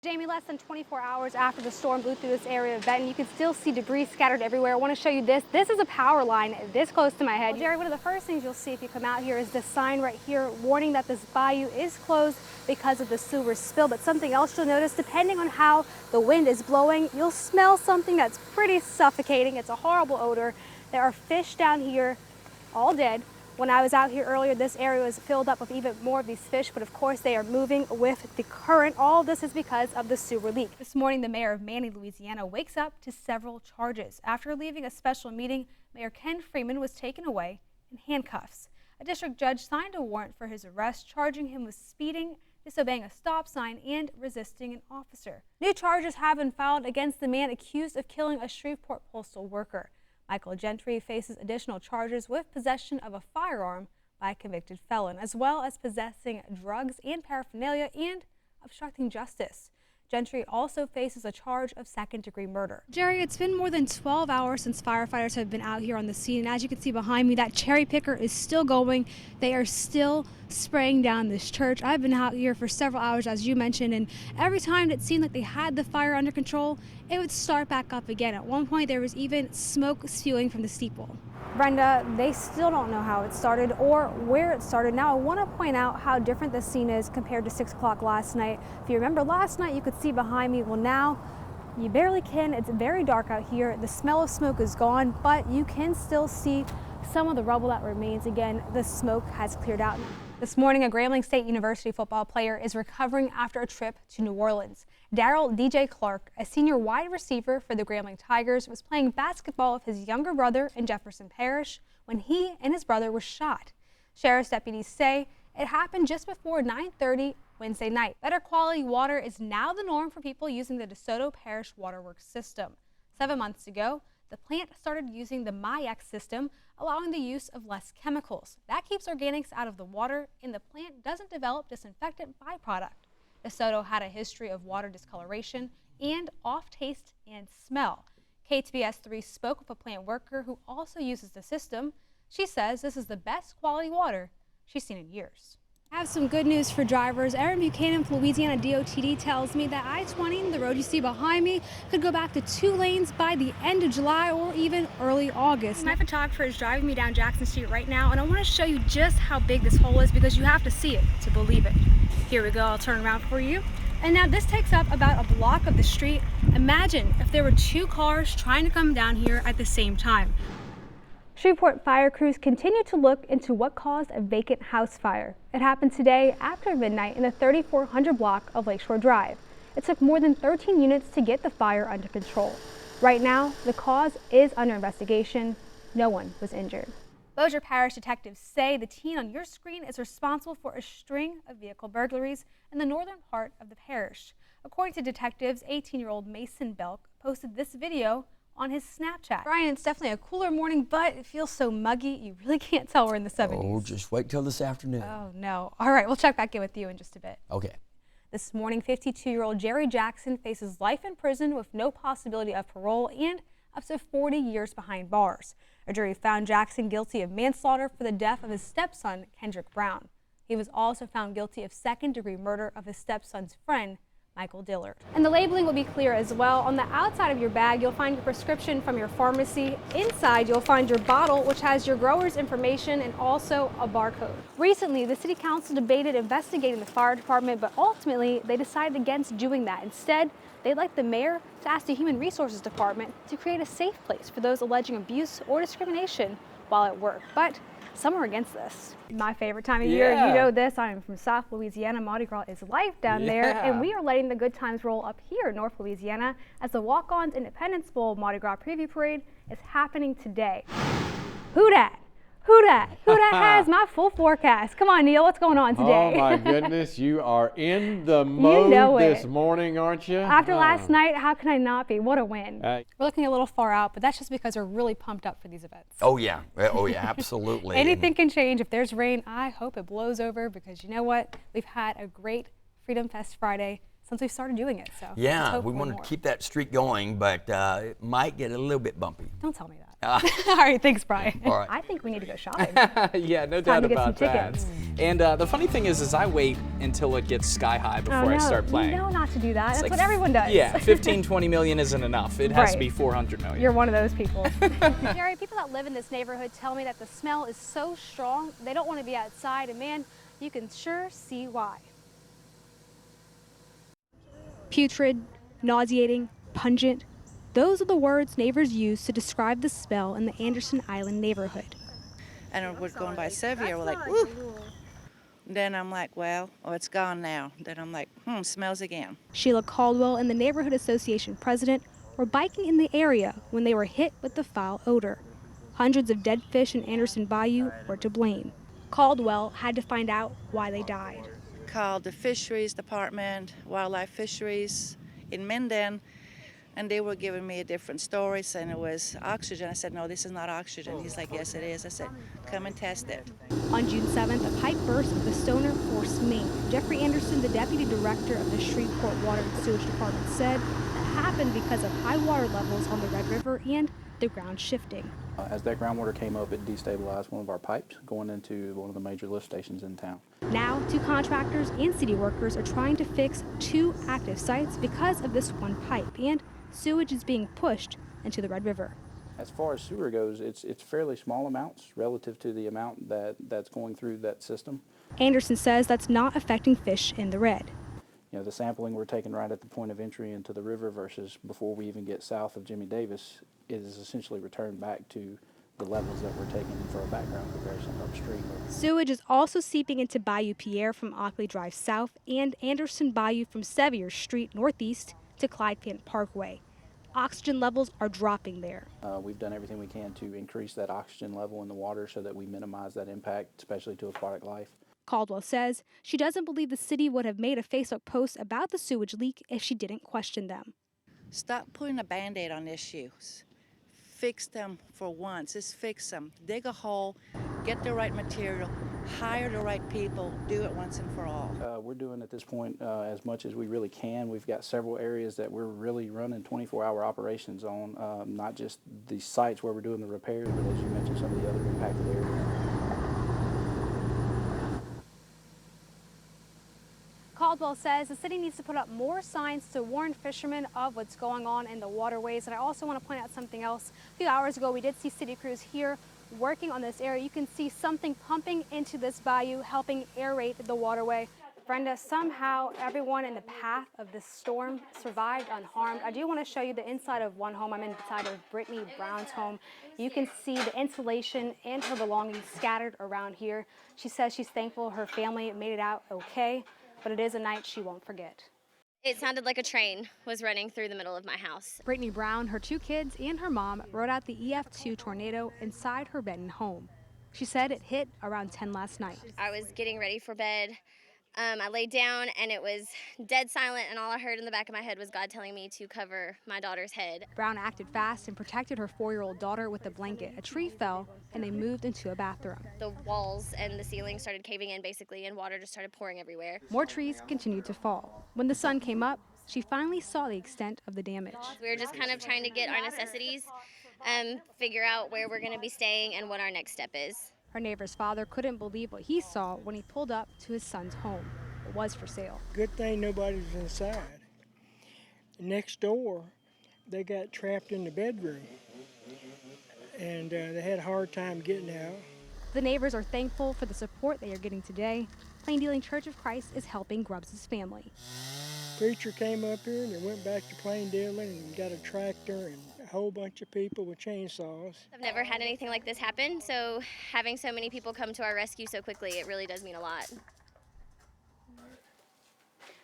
Jamie, less than 24 hours after the storm blew through this area of Benton, you can still see debris scattered everywhere. I want to show you this. This is a power line this close to my head. Well, Jerry, one of the first things you'll see if you come out here is this sign right here warning that this bayou is closed because of the sewer spill. But something else you'll notice, depending on how the wind is blowing, you'll smell something that's pretty suffocating. It's a horrible odor. There are fish down here, all dead. When I was out here earlier, this area was filled up with even more of these fish, but of course they are moving with the current. All of this is because of the sewer leak. This morning, the mayor of Many, Louisiana, wakes up to several charges. After leaving a special meeting, Mayor Ken Freeman was taken away in handcuffs. A district judge signed a warrant for his arrest, charging him with speeding, disobeying a stop sign, and resisting an officer. New charges have been filed against the man accused of killing a Shreveport postal worker. Michael Gentry faces additional charges with possession of a firearm by a convicted felon, as well as possessing drugs and paraphernalia and obstructing justice. Gentry also faces a charge of second-degree murder. Jerry, it's been more than 12 hours since firefighters have been out here on the scene, and as you can see behind me, that cherry picker is still going. They are still spraying down this church. I've been out here for several hours, as you mentioned, and every time it seemed like they had the fire under control, it would start back up again. At one point, there was even smoke spewing from the steeple. Brenda, they still don't know how it started or where it started. Now, I want to point out how different this scene is compared to 6 o'clock last night. If you remember last night, you could see behind me. Well, now you barely can. It's very dark out here. The smell of smoke is gone, but you can still see some of the rubble that remains. Again, the smoke has cleared out. This morning, a Grambling State University football player is recovering after a trip to New Orleans. Daryl DJ Clark, a senior wide receiver for the Grambling Tigers, was playing basketball with his younger brother in Jefferson Parish when he and his brother were shot. Sheriff's deputies say it happened just before 9:30 Wednesday night. Better quality water is now the norm for people using the DeSoto Parish Waterworks system. 7 months ago, the plant started using the MIAC system, allowing the use of less chemicals. That keeps organics out of the water, and the plant doesn't develop disinfectant byproduct. DeSoto had a history of water discoloration and off taste and smell. KTBS 3 spoke with a plant worker who also uses the system. She says this is the best quality water she's seen in years. I have some good news for drivers. Aaron Buchanan from Louisiana DOTD tells me that I-20, the road you see behind me, could go back to 2 lanes by the end of July or even early August. My photographer is driving me down Jackson Street right now, and I want to show you just how big this hole is because you have to see it to believe it. Here we go, I'll turn around for you. And now this takes up about a block of the street. Imagine if there were 2 cars trying to come down here at the same time. Shreveport fire crews continue to look into what caused a vacant house fire. It happened today after midnight in the 3400 block of Lakeshore Drive. It took more than 13 units to get the fire under control. Right now, the cause is under investigation. No one was injured. Bossier Parish detectives say the teen on your screen is responsible for a string of vehicle burglaries in the northern part of the parish. According to detectives, 18-year-old Mason Belk posted this video on his Snapchat. Brian, it's definitely a cooler morning, but it feels so muggy, you really can't tell we're in the 70s. Oh, just wait till this afternoon. Oh, no. All right, we'll check back in with you in just a bit. Okay. This morning, 52-year-old Jerry Jackson faces life in prison with no possibility of parole and up to 40 years behind bars. A jury found Jackson guilty of manslaughter for the death of his stepson, Kendrick Brown. He was also found guilty of second-degree murder of his stepson's friend, Michael Dillard. And the labeling will be clear as well. On the outside of your bag, you'll find your prescription from your pharmacy. Inside, you'll find your bottle, which has your grower's information and also a barcode. Recently, the City Council debated investigating the fire department, but ultimately, they decided against doing that. Instead, they'd like the mayor to ask the Human Resources Department to create a safe place for those alleging abuse or discrimination while at work. But some are against this. My favorite time of year, you know this, I am from South Louisiana. Mardi Gras is life down there, and we are letting the good times roll up here in North Louisiana as the Walk-Ons Independence Bowl Mardi Gras Preview Parade is happening today. Who dat? Who dat? Who dat has my full forecast? Come on, Neil, what's going on today? Oh my goodness, you are in the mode this morning, aren't you? After last night, how can I not be? What a win. We're looking a little far out, but that's just because we're really pumped up for these events. Oh yeah, absolutely. Anything can change. If there's rain, I hope it blows over because you know what? We've had a great Freedom Fest Friday since we started doing it. So yeah, we want to keep that streak going, but it might get a little bit bumpy. Don't tell me that. All right, thanks, Brian. All right. I think we need to go shopping. Yeah, no Time doubt to get about some that. tickets. And the funny thing is I wait until it gets sky high before I start playing. You know not to do that. That's like what everyone does. Yeah, 15, 20 million isn't enough. It has to be 400 million. You're one of those people. Jerry, people that live in this neighborhood tell me that the smell is so strong, they don't want to be outside, and man, you can sure see why. Putrid, nauseating, pungent. Those are the words neighbors use to describe the smell in the Anderson Island neighborhood. And we're going by Sevier, we're like, woo. Then I'm like, well, oh, it's gone now. Then I'm like, smells again. Sheila Caldwell and the Neighborhood Association president were biking in the area when they were hit with the foul odor. Hundreds of dead fish in Anderson Bayou were to blame. Caldwell had to find out why they died. Called the Fisheries Department, Wildlife Fisheries in Minden, and they were giving me a different story, saying it was oxygen. I said, no, this is not oxygen. He's like, yes, it is. I said, come and test it. On June 7th, a pipe burst at the Stoner Force main. Jeffrey Anderson, the deputy director of the Shreveport Water and Sewage Department, said it happened because of high water levels on the Red River and the ground shifting. As that groundwater came up, it destabilized one of our pipes going into one of the major lift stations in town. Now, 2 contractors and city workers are trying to fix 2 active sites because of this one pipe, and sewage is being pushed into the Red River. As far as sewer goes, it's fairly small amounts relative to the amount that's going through that system. Anderson says that's not affecting fish in the red. You know, the sampling we're taking right at the point of entry into the river versus before we even get south of Jimmy Davis is essentially returned back to the levels that we're taking for a background comparison upstream. Sewage is also seeping into Bayou Pierre from Ockley Drive south and Anderson Bayou from Sevier Street northeast to Clyde Pant Parkway. Oxygen levels are dropping there. We've done everything we can to increase that oxygen level in the water so that we minimize that impact, especially to aquatic life. Caldwell says she doesn't believe the city would have made a Facebook post about the sewage leak if she didn't question them. Stop putting a Band-Aid on issues. Fix them for once. Just fix them. Dig a hole, get the right material, hire the right people, do it once and for all. We're doing at this point as much as we really can. We've got several areas that we're really running 24-hour operations on, not just the sites where we're doing the repairs, but as you mentioned, some of the other impacted areas. Caldwell says the city needs to put up more signs to warn fishermen of what's going on in the waterways. And I also want to point out something else. A few hours ago, we did see city crews here working on this area. You can see something pumping into this bayou, helping aerate the waterway. Brenda, somehow everyone in the path of this storm survived unharmed. I do want to show you the inside of one home. I'm inside of Brittany Brown's home. You can see the insulation and her belongings scattered around here. She says she's thankful her family made it out okay, but it is a night she won't forget. It sounded like a train was running through the middle of my house. Brittany Brown, her 2 kids, and her mom rode out the EF2 tornado inside her Benton home. She said it hit around 10 last night. I was getting ready for bed. I laid down and it was dead silent, and all I heard in the back of my head was God telling me to cover my daughter's head. Brown acted fast and protected her 4-year-old daughter with a blanket. A tree fell and they moved into a bathroom. The walls and the ceiling started caving in basically, and water just started pouring everywhere. More trees continued to fall. When the sun came up, she finally saw the extent of the damage. We were just kind of trying to get our necessities, figure out where we're going to be staying and what our next step is. Her neighbor's father couldn't believe what he saw when he pulled up to his son's home. It was for sale. Good thing nobody's inside. Next door, they got trapped in the bedroom, and they had a hard time getting out. The neighbors are thankful for the support they are getting today. Plain Dealing Church of Christ is helping Grubbs' family. Preacher came up here and they went back to Plain Dealing and got a tractor and a whole bunch of people with chainsaws. I've never had anything like this happen, so having so many people come to our rescue so quickly, it really does mean a lot.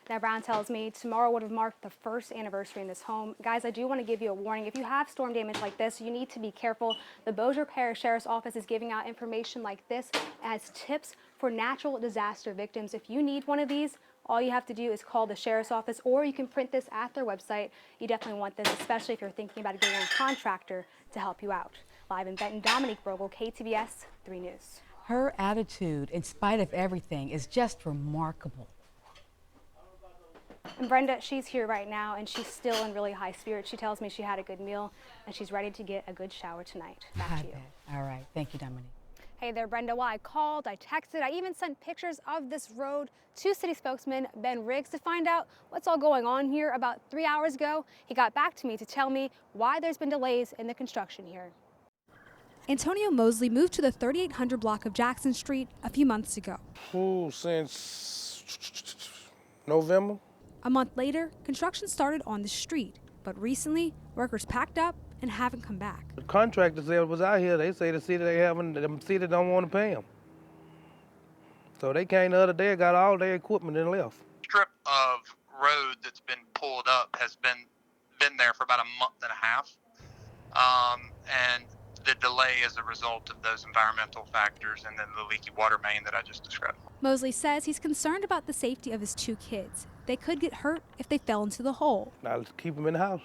Now, Brown tells me tomorrow would have marked the first anniversary in this home. Guys, I do want to give you a warning. If you have storm damage like this, you need to be careful. The Bossier Parish Sheriff's Office is giving out information like this as tips for natural disaster victims. If you need one of these, all you have to do is call the Sheriff's Office, or you can print this at their website. You definitely want this, especially if you're thinking about getting a contractor to help you out. Live in Benton, Dominique Brogel, KTVS 3 News. Her attitude, in spite of everything, is just remarkable. And Brenda, she's here right now, and she's still in really high spirits. She tells me she had a good meal, and she's ready to get a good shower tonight. Back to you. All right. Thank you, Dominique. Hey there, Brenda. Well, I called, I texted, I even sent pictures of this road to city spokesman Ben Riggs to find out what's all going on here. About 3 hours ago, he got back to me to tell me why there's been delays in the construction here. Antonio Mosley moved to the 3800 block of Jackson Street a few months ago. Since November. A month later, construction started on the street, but recently, workers packed up and haven't come back. The contractors that was out here, they say the city don't want to pay them. So they came the other day, got all their equipment and left. Strip of road that's been pulled up has been there for about a month and a half. And the delay is a result of those environmental factors and then the leaky water main that I just described. Mosley says he's concerned about the safety of his 2 kids. They could get hurt if they fell into the hole. Now let's keep them in the house.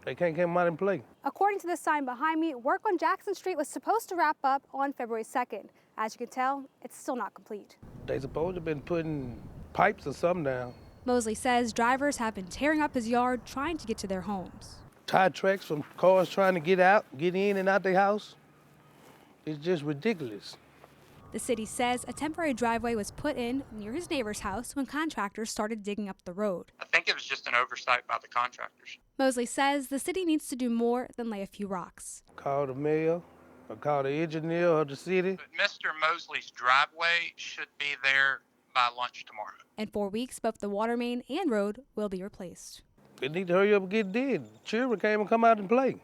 They can't come out and play. According to the sign behind me, work on Jackson Street was supposed to wrap up on February 2nd. As you can tell, it's still not complete. They supposed to have been putting pipes or something down. Mosley says drivers have been tearing up his yard trying to get to their homes. Tire tracks from cars trying to get in and out their house. It's just ridiculous. The city says a temporary driveway was put in near his neighbor's house when contractors started digging up the road. I think it was just an oversight by the contractors. Mosley says the city needs to do more than lay a few rocks. Call the mayor or call the engineer of the city. But Mr. Mosley's driveway should be there by lunch tomorrow. In 4 weeks, both the water main and road will be replaced. They need to hurry up and get it done. Children can't even come out and play.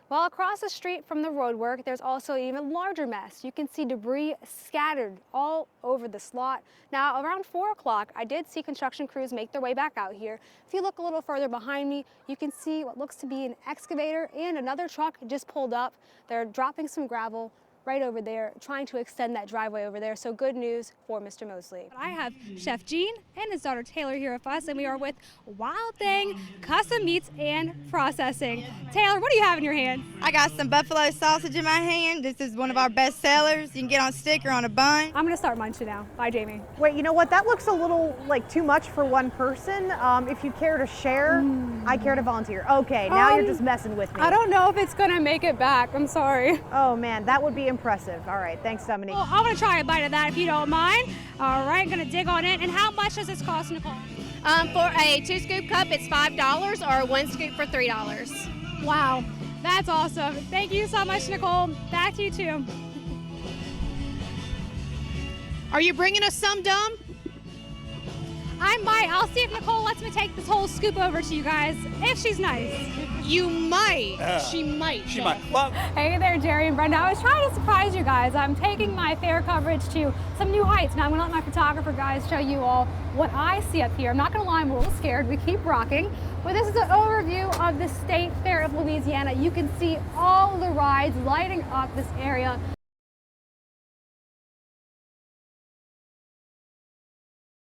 Well, across the street from the roadwork, there's also an even larger mess. You can see debris scattered all over the slot. Now, around 4 o'clock, I did see construction crews make their way back out here. If you look a little further behind me, you can see what looks to be an excavator and another truck just pulled up. They're dropping some gravel right over there, trying to extend that driveway over there. So good news for Mr. Mosley. I have Chef Gene and his daughter Taylor here with us, and we are with Wild Thing Custom Meats and Processing. Taylor, what do you have in your hand? I got some buffalo sausage in my hand. This is one of our best sellers. You can get on a stick or on a bun. I'm gonna start munching now. Bye, Jamie. Wait, you know what? That looks a little like too much for one person. If you care to share, I care to volunteer. Okay, now you're just messing with me. I don't know if it's gonna make it back. I'm sorry. Oh man, that would be impressive. All right, thanks, Dominique. Well, I'm gonna try a bite of that if you don't mind. All right, gonna dig on it. And how much does this cost, Nicole? For a 2-scoop cup, it's $5, or a 1 scoop for $3. Wow, that's awesome. Thank you so much, Nicole. Back to you too. Are you bringing us some, Dom? I might. I'll see if Nicole lets me take this whole scoop over to you guys, if she's nice. You might. She might. She might. Well, hey there, Jerry and Brenda. I was trying to surprise you guys. I'm taking my fair coverage to some new heights. Now I'm gonna let my photographer guys show you all what I see up here. I'm not gonna lie, I'm a little scared. We keep rocking. But this is an overview of the State Fair of Louisiana. You can see all the rides lighting up this area.